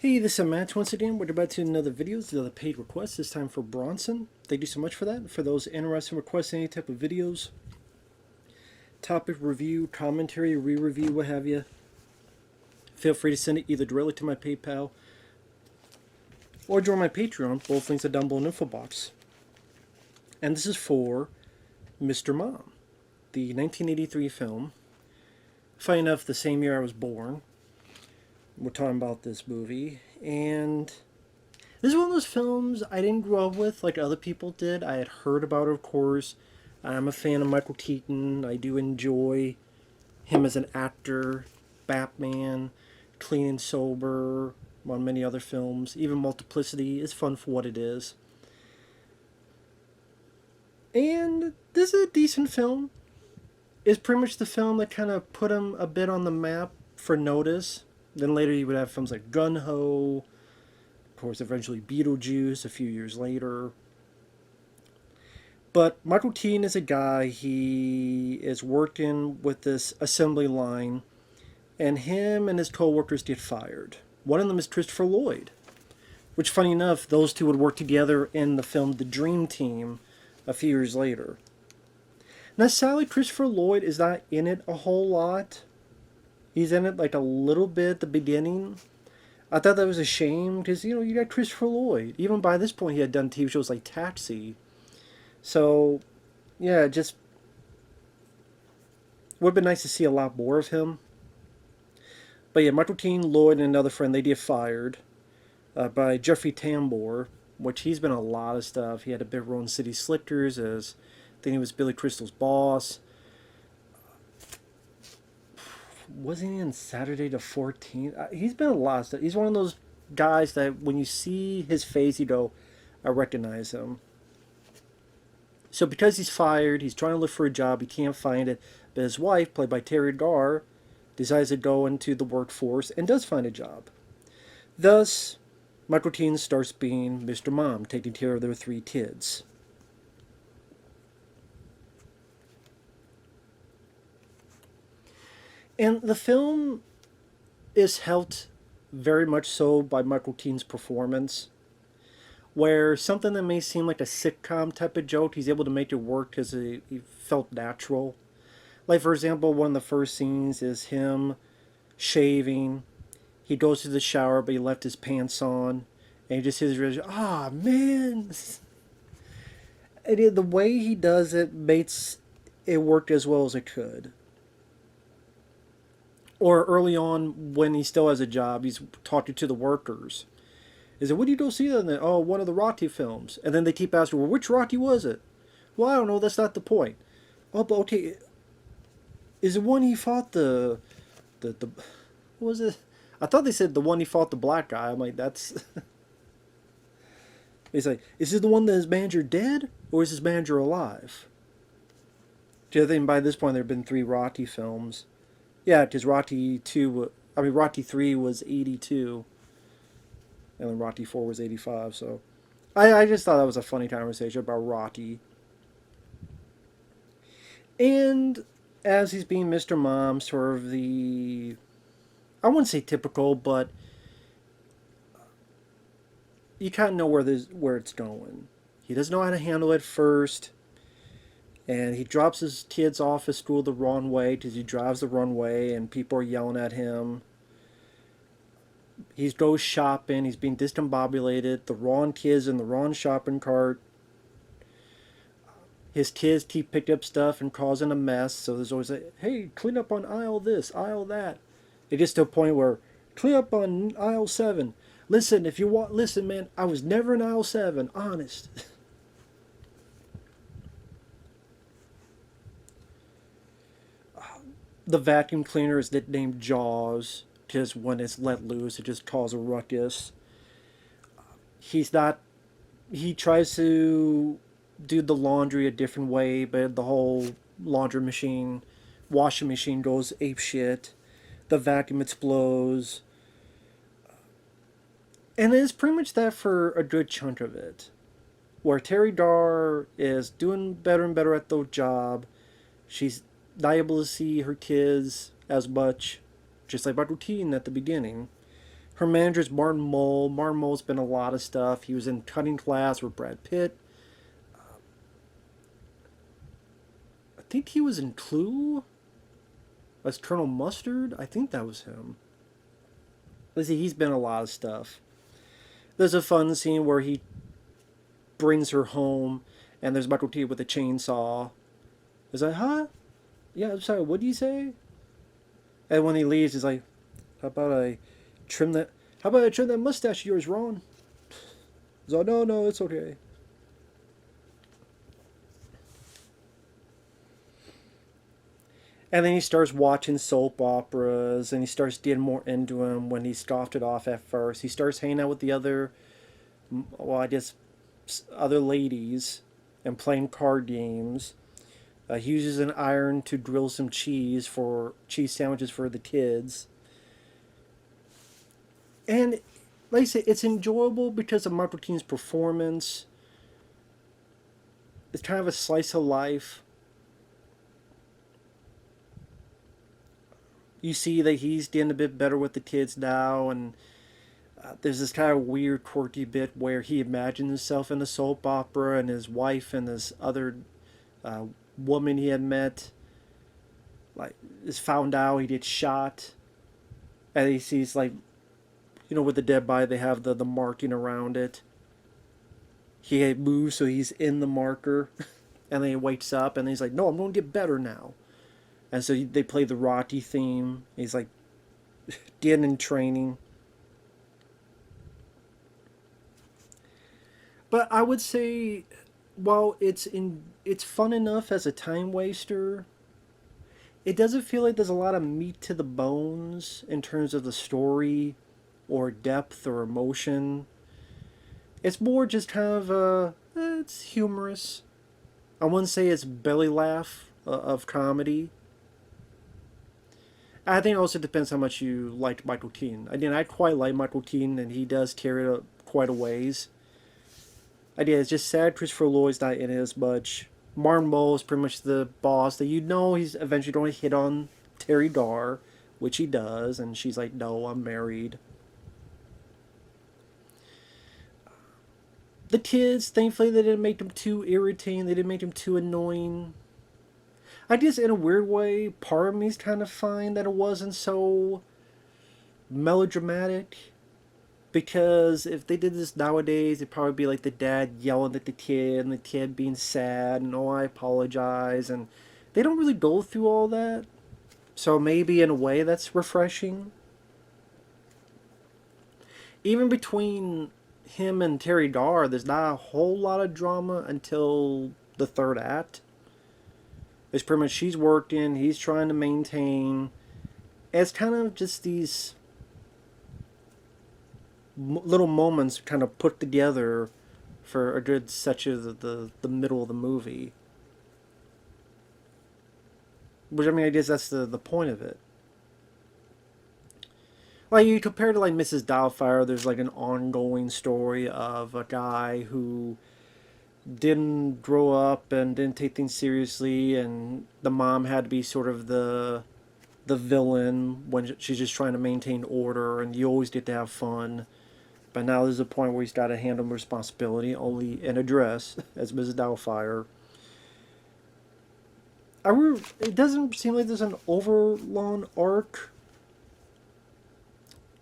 Hey, this is Matt once again. We're about to another video. It's another paid request, this time for Bronson. Thank you so much for that. For those interested in requesting any type of videos, topic review, commentary, re-review, what have you, feel free to send it either directly to my PayPal or join my Patreon. Both links are down below in the info box. And this is for Mr. Mom, the 1983 film. Funny enough, the same year I was born. We're talking about this movie, and this is one of those films I didn't grow up with like other people did. I had heard about it, of course. I'm a fan of Michael Keaton. I do enjoy him as an actor. Batman, Clean and Sober, on many other films. Even Multiplicity is fun for what it is. And this is a decent film. It's pretty much the film that kind of put him a bit on the map for notice. Then later you would have films like Gun-Ho, of course eventually Beetlejuice a few years later. But Michael Keaton is a guy, he is working with this assembly line, and him and his co-workers get fired. One of them is Christopher Lloyd, which funny enough, those two would work together in the film The Dream Team a few years later. Now sadly, Christopher Lloyd is not in it a whole lot. He's in it like a little bit at the beginning. I thought that was a shame because, you got Christopher Lloyd. Even by this point, he had done TV shows like Taxi. So, yeah, just would have been nice to see a lot more of him. But yeah, Michael Keaton, Lloyd, and another friend, they get fired by Jeffrey Tambor, which he's been in a lot of stuff. He had a bit role in City Slickers as, I think he was Billy Crystal's boss. Wasn't he in Saturday the 14th? He's been a lot of stuff. He's one of those guys that when you see his face, you go, I recognize him. So because he's fired, he's trying to look for a job, he can't find it. But his wife, played by Teri Garr, decides to go into the workforce and does find a job. Thus, Michael Keaton starts being Mr. Mom, taking care of their 3 kids. And the film is helped very much so by Michael Keaton's performance, where something that may seem like a sitcom type of joke, he's able to make it work because he felt natural. Like, for example, one of the first scenes is him shaving. He goes to the shower, but he left his pants on, and he just hears, man! And the way he does it makes it work as well as it could. Or early on, when he still has a job, he's talking to the workers. He said, what do you go see then? Oh, one of the Rocky films. And then they keep asking, well, which Rocky was it? Well, I don't know, that's not the point. Oh, but okay, is it one he fought the what was it? I thought they said the one he fought the black guy. I'm like, that's... He's like, is this the one that his manager dead? Or is his manager alive? I think by this point there have been 3 Rocky films. Yeah, because Rocky 3 was 82. And then Rocky 4 was 85, so... I just thought that was a funny conversation about Rocky. And as he's being Mr. Mom, sort of the... I wouldn't say typical, but... You kind of know where it's going. He doesn't know how to handle it first. And he drops his kids off at school the wrong way because he drives the wrong way and people are yelling at him. He goes shopping. He's being discombobulated. The wrong kids in the wrong shopping cart. His kids keep picking up stuff and causing a mess. So there's always like, hey, clean up on aisle this, aisle that. It gets to a point where, clean up on aisle 7. Listen, if you want, listen, man, I was never in aisle 7, honest. The vacuum cleaner is nicknamed Jaws, because when it's let loose, it just causes a ruckus. He tries to do the laundry a different way, but the whole washing machine goes apeshit. The vacuum explodes. And it's pretty much that for a good chunk of it. Where Teri Garr is doing better and better at the job. She's not able to see her kids as much, just like Michael Keaton at the beginning. Her manager's Martin Mull. Martin Mull's been in a lot of stuff. He was in Cutting Class with Brad Pitt. I think he was in Clue as Colonel Mustard. I think that was him. Let's see, he's been in a lot of stuff. There's a fun scene where he brings her home, and there's Michael Keaton with a chainsaw. He's like, huh? Yeah, I'm sorry, what do you say? And when he leaves, he's like, how about I trim that mustache of yours, Ron? He's like, no, it's okay. And then he starts watching soap operas, and he starts getting more into them when he scoffed it off at first. He starts hanging out with the other, well, I guess, other ladies and playing card games. He uses an iron to grill some cheese sandwiches for the kids. And like I say, it's enjoyable because of Michael Keaton's performance. It's kind of a slice of life. You see that he's getting a bit better with the kids now, and there's this kind of weird, quirky bit where he imagines himself in a soap opera, and his wife and this other woman he had met, like, is found out. He gets shot, and he sees, like, with the dead body, they have the marking around it. He moves, so he's in the marker, and then he wakes up, and he's like, no, I'm going to get better now. And so they play the Rocky theme. He's like getting in training. But I would say, while it's fun enough as a time waster, it doesn't feel like there's a lot of meat to the bones in terms of the story or depth or emotion. It's more just kind of it's humorous. I wouldn't say it's belly laugh of comedy. I think it also depends how much you liked Michael Keaton. I quite like Michael Keaton, and he does carry it quite a ways. It's just sad Christopher Lloyd's not in it as much. Martin Mull is pretty much the boss that he's eventually going to hit on Teri Garr, which he does, and she's like, no, I'm married. The kids, thankfully, they didn't make them too irritating. They didn't make them too annoying. I guess in a weird way, part of me's kind of fine that it wasn't so melodramatic. Because if they did this nowadays, it'd probably be like the dad yelling at the kid and the kid being sad and, oh, I apologize. And they don't really go through all that. So maybe in a way that's refreshing. Even between him and Teri Garr, there's not a whole lot of drama until the third act. It's pretty much she's working, he's trying to maintain. It's kind of just these little moments kind of put together for a good such as the middle of the movie. Which, I guess that's the point of it. Like, you compare to, like, Mrs. Doubtfire, there's, like, an ongoing story of a guy who didn't grow up and didn't take things seriously, and the mom had to be sort of the villain when she's just trying to maintain order, and you always get to have fun. But now there's a point where he's got to handle responsibility only in a dress as Mrs. Doubtfire. It doesn't seem like there's an overlong arc.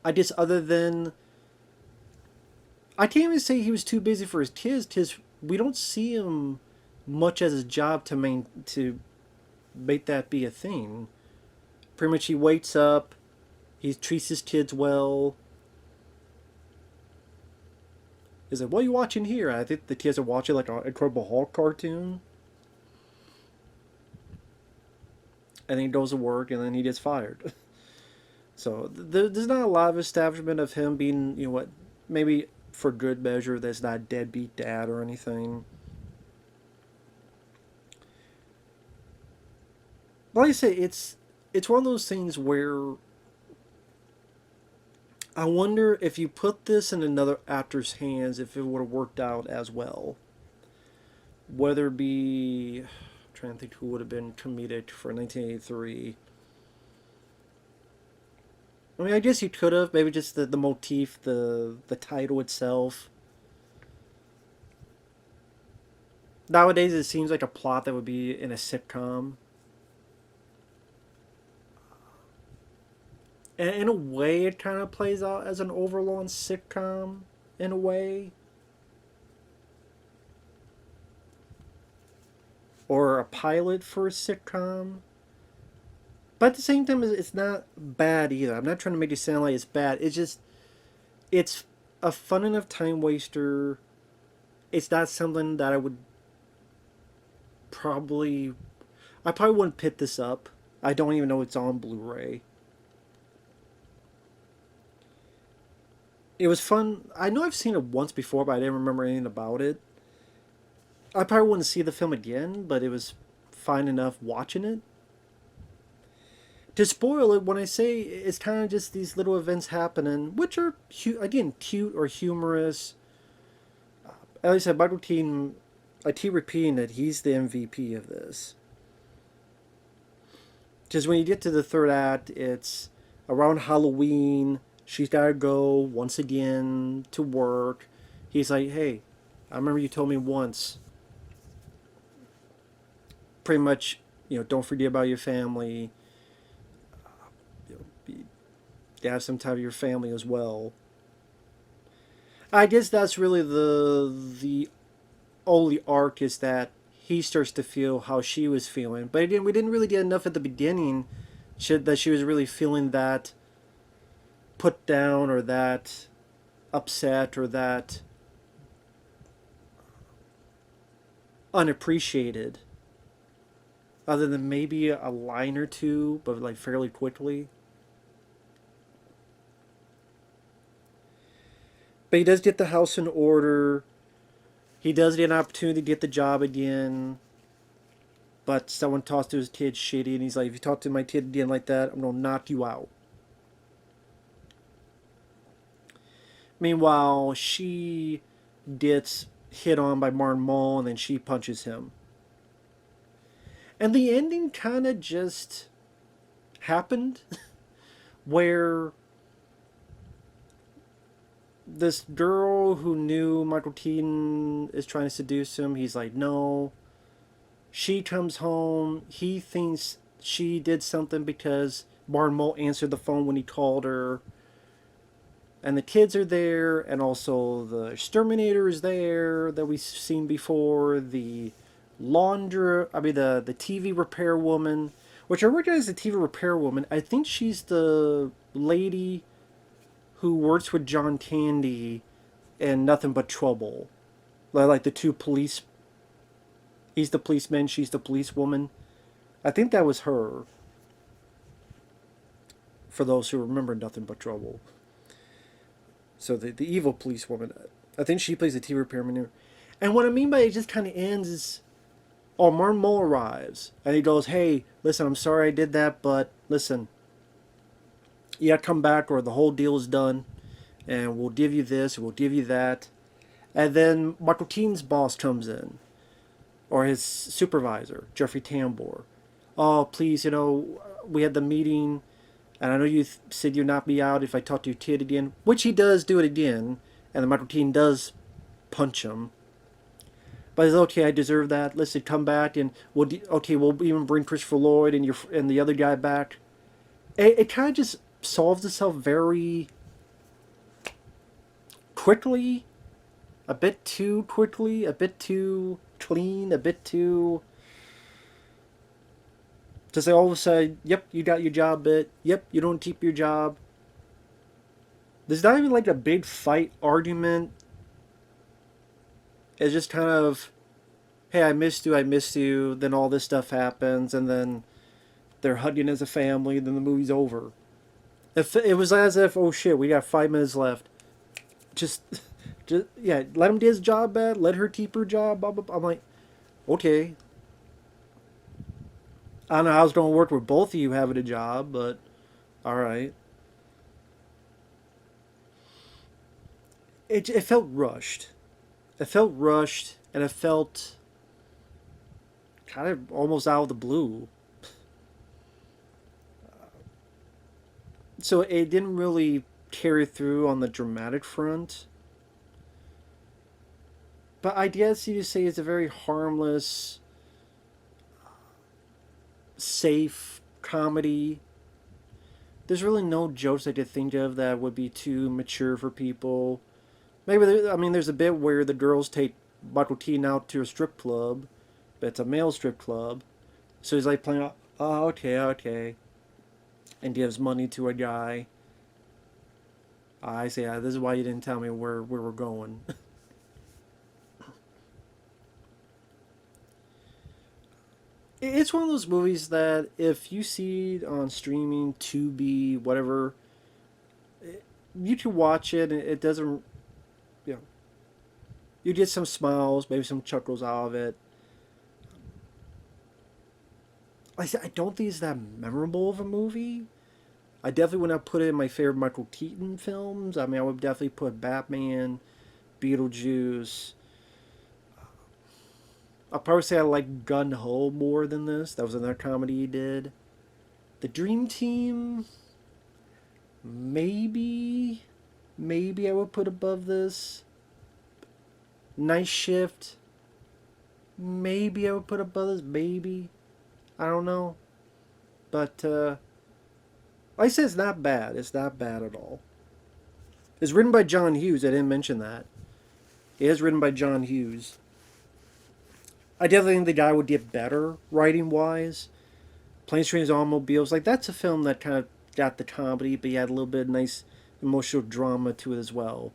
I guess other than, I can't even say he was too busy for his kids, because we don't see him much as his job to make that be a thing. Pretty much he wakes up, he treats his kids well. He's like, what are you watching here? I think the kids are watching like an Incredible Hulk cartoon. And then he goes to work, and then he gets fired. So there's not a lot of establishment of him being, maybe for good measure, that's not deadbeat dad or anything. But like I say, it's one of those things where I wonder if you put this in another actor's hands, if it would have worked out as well. Whether it be, I'm trying to think who would have been comedic for 1983. I mean, I guess you could have. Maybe just the motif, the title itself. Nowadays, it seems like a plot that would be in a sitcom. And in a way, it kind of plays out as an overlong sitcom, in a way. Or a pilot for a sitcom. But at the same time, it's not bad either. I'm not trying to make it sound like it's bad. It's just, it's a fun enough time waster. It's not something that probably, I probably wouldn't pick this up. I don't even know it's on Blu-ray. It was fun. I know I've seen it once before, but I didn't remember anything about it. I probably wouldn't see the film again, but it was fine enough watching it. To spoil it, when I say it's kind of just these little events happening, which are, again, cute or humorous. As I said, Michael Keaton, I keep repeating that he's the MVP of this. Because when you get to the third act, it's around Halloween. She's got to go once again to work. He's like, hey, I remember you told me once. Pretty much, don't forget about your family. You have some time with your family as well. I guess that's really the only arc, is that he starts to feel how she was feeling. But again, we didn't really get enough at the beginning that she was really feeling that put down or that upset or that unappreciated. Other than maybe a line or two, but like fairly quickly. But he does get the house in order. He does get an opportunity to get the job again. But someone talks to his kid shitty, and he's like, if you talk to my kid again like that, I'm going to knock you out. Meanwhile, she gets hit on by Martin Mull, and then she punches him. And the ending kind of just happened where this girl who knew Michael Keaton is trying to seduce him, he's like, no. She comes home. He thinks she did something because Martin Mull answered the phone when he called her. And the kids are there, and also the exterminator is there that we've seen before. The the TV repair woman, which I recognize the TV repair woman. I think she's the lady who works with John Candy in Nothing But Trouble. Like the two police. He's the policeman, she's the policewoman. I think that was her. For those who remember Nothing But Trouble. So the evil policewoman. I think she plays the TV repairman. And what I mean by it just kind of ends is, Martin Mull arrives. And he goes, hey, listen, I'm sorry I did that, but listen, you gotta come back or the whole deal is done. And we'll give you this, we'll give you that. And then Michael Keaton's boss comes in. Or his supervisor, Jeffrey Tambor. Oh, please, we had the meeting, and I know you said you'd knock me out if I talked to your kid again, which he does do it again, and the Michael Keaton does punch him. But he's okay, I deserve that. Listen, come back, and we'll even bring Christopher Lloyd and the other guy back. It kind of just solves itself very quickly, a bit too quickly, a bit too clean, a bit too. To say all of a sudden, yep, you got your job bit. Yep, you don't keep your job. There's not even like a big fight argument. It's just kind of, hey, I missed you. Then all this stuff happens, and then they're hugging as a family. Then the movie's over. It was as if, oh shit, we got 5 minutes left. Just yeah, let him do his job bad. Let her keep her job. Blah, blah, blah. I'm like, okay. I don't know how it's going to work with both of you having a job, but all right. It felt rushed. It felt rushed, and it felt kind of almost out of the blue. So it didn't really carry through on the dramatic front. But I guess you say it's a very harmless, safe comedy. There's really no jokes I could think of that would be too mature for people. Maybe there's a bit where the girls take Michael Keaton out to a strip club, but it's a male strip club. So he's like playing, oh, okay, okay, and gives money to a guy. I say, this is why you didn't tell me where we're going. It's one of those movies that if you see it on streaming, Tubi, whatever, you can watch it and it doesn't, you know, you get some smiles, maybe some chuckles out of it. I don't think it's that memorable of a movie. I definitely would not put it in my favorite Michael Keaton films. I mean, I would definitely put Batman, Beetlejuice. I'll probably say I like Gun Ho more than this. That was another comedy he did. The Dream Team, maybe I would put above this. Night Shift, maybe I would put above this. Maybe, I don't know. But like I said, it's not bad. It's not bad at all. It's written by John Hughes. I didn't mention that. It is written by John Hughes. I definitely think the guy would get better writing wise. Planes, Trains, Automobiles, like that's a film that kind of got the comedy, but you had a little bit of nice emotional drama to it as well.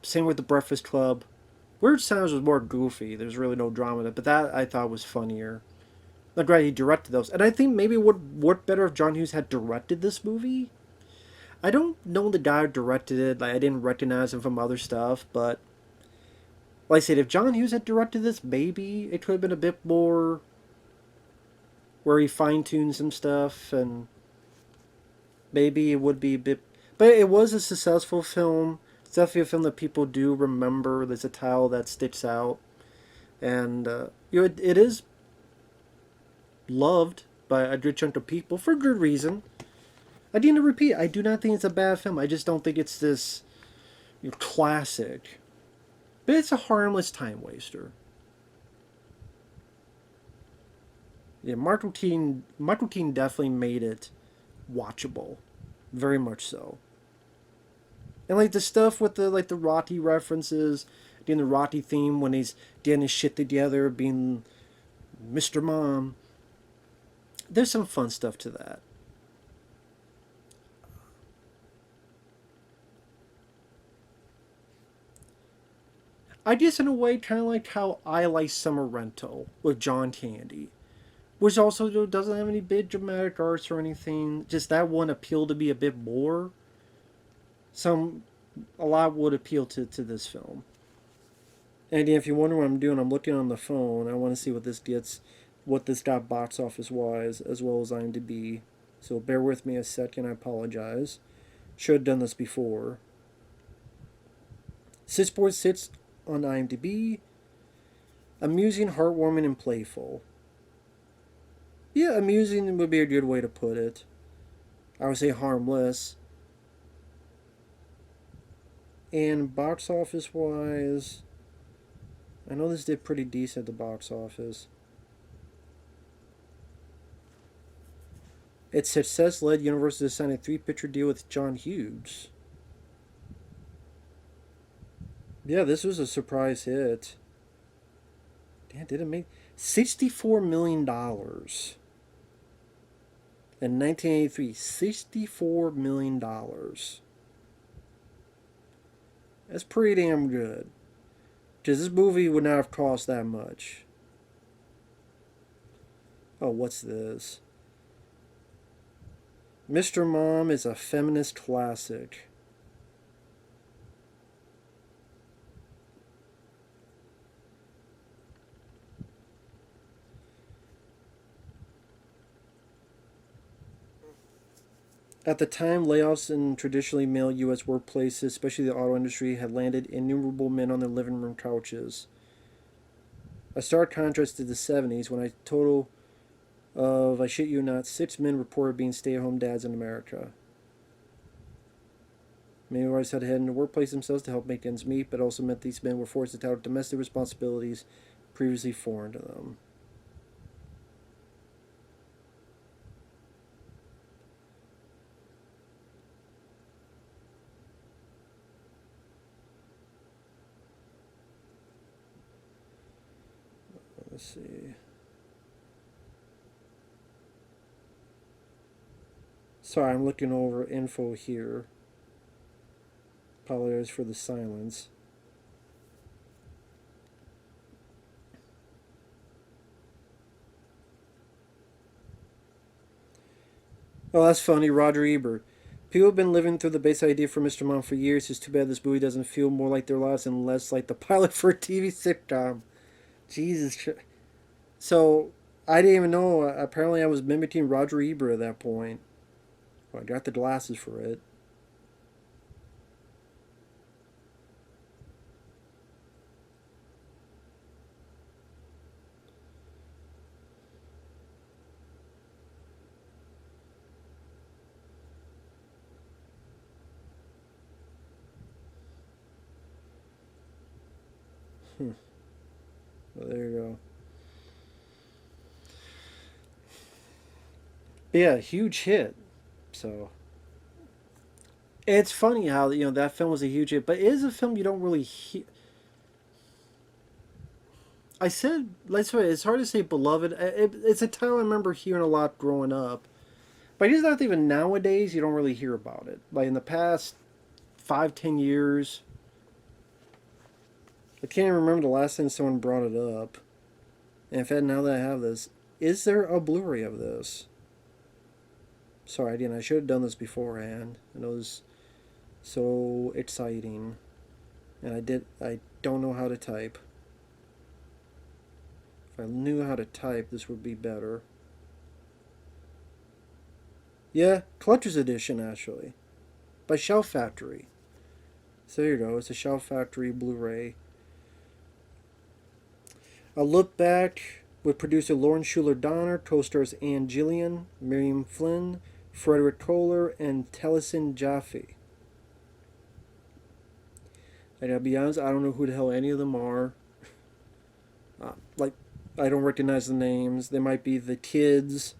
Same with The Breakfast Club. Weird Science was more goofy. There's really no drama in it, but that I thought was funnier. I'm glad he directed those, and I think maybe it would work better if John Hughes had directed this movie. I don't know the guy who directed it. Like I didn't recognize him from other stuff, but like I said, if John Hughes had directed this, maybe it could have been a bit more where he fine-tuned some stuff, and maybe it would be a bit... But it was a successful film. It's definitely a film that people do remember. There's a title that sticks out. And it is loved by a good chunk of people for good reason. I need to repeat, I do not think it's a bad film. I just don't think it's this classic. But it's a harmless time waster. Yeah, Michael Keaton definitely made it watchable. Very much so. And like the stuff with the Rocky references, doing the Rocky theme when he's getting his shit together, being Mr. Mom. There's some fun stuff to that. I guess in a way kind of like how I like Summer Rental with John Candy. Which also doesn't have any big dramatic arcs or anything. Just that one appealed to me a bit more. A lot would appeal to this film. And again, if you wonder what I'm doing, I'm looking on the phone. I want to see what this got box office wise, as well as IMDb. So bear with me a second. I apologize. Should have done this before. 6.6 on IMDb. Amusing, heartwarming, and playful. Yeah, amusing would be a good way to put it. I would say harmless. And box office wise, I know this did pretty decent at the box office. Its success led Universal to sign a 3-picture deal with John Hughes. Yeah, this was a surprise hit. Damn, did it make $64 million in 1983? $64 million. That's pretty damn good. Because this movie would not have cost that much. Oh, what's this? Mr. Mom is a feminist classic. At the time, layoffs in traditionally male U.S. workplaces, especially the auto industry, had landed innumerable men on their living room couches. A stark contrast to the 70s, when a total of, I shit you not, 6 men reported being stay-at-home dads in America. Many wives had to head into the workplace themselves to help make ends meet, but also meant these men were forced to tackle domestic responsibilities previously foreign to them. Let's see. Sorry, I'm looking over info here. Apologize for the silence. Oh, that's funny. Roger Ebert. People have been living through the basic idea for Mr. Mom for years. It's too bad this movie doesn't feel more like their lives and less like the pilot for a TV sitcom. Jesus. So, I didn't even know. Apparently, I was mimicking Roger Ebert at that point. Well, I got the glasses for it. Well, there you go. Yeah, huge hit. So it's funny how that film was a huge hit, but it is a film you don't really hear. I said, let's say it's hard to say beloved. It's a title I remember hearing a lot growing up, but it's not even nowadays. You don't really hear about it. Like in the past 5, 10 years, I can't even remember the last time someone brought it up. And in fact, now that I have this, is there a Blu-ray of this? Sorry, I didn't. I should have done this beforehand. And it was so exciting. And I don't know how to type. If I knew how to type, this would be better. Yeah, Collector's Edition, actually. By Shelf Factory. So there you go. It's a Shelf Factory Blu-ray. A look back with producer Lauren Shuler Donner, co-stars Ann Jillian, Miriam Flynn, Frederick Kohler, and Taliesin Jaffe. I gotta be honest, I don't know who the hell any of them are. I don't recognize the names. They might be the kids,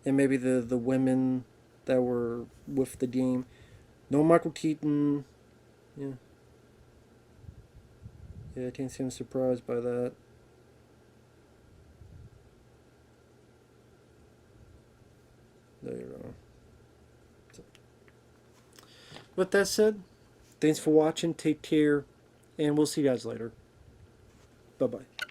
and maybe the women that were with the game. No Michael Keaton. Yeah. Yeah, I can't seem surprised by that. There you go. So, with that said, thanks for watching. Take care, and we'll see you guys later. Bye-bye.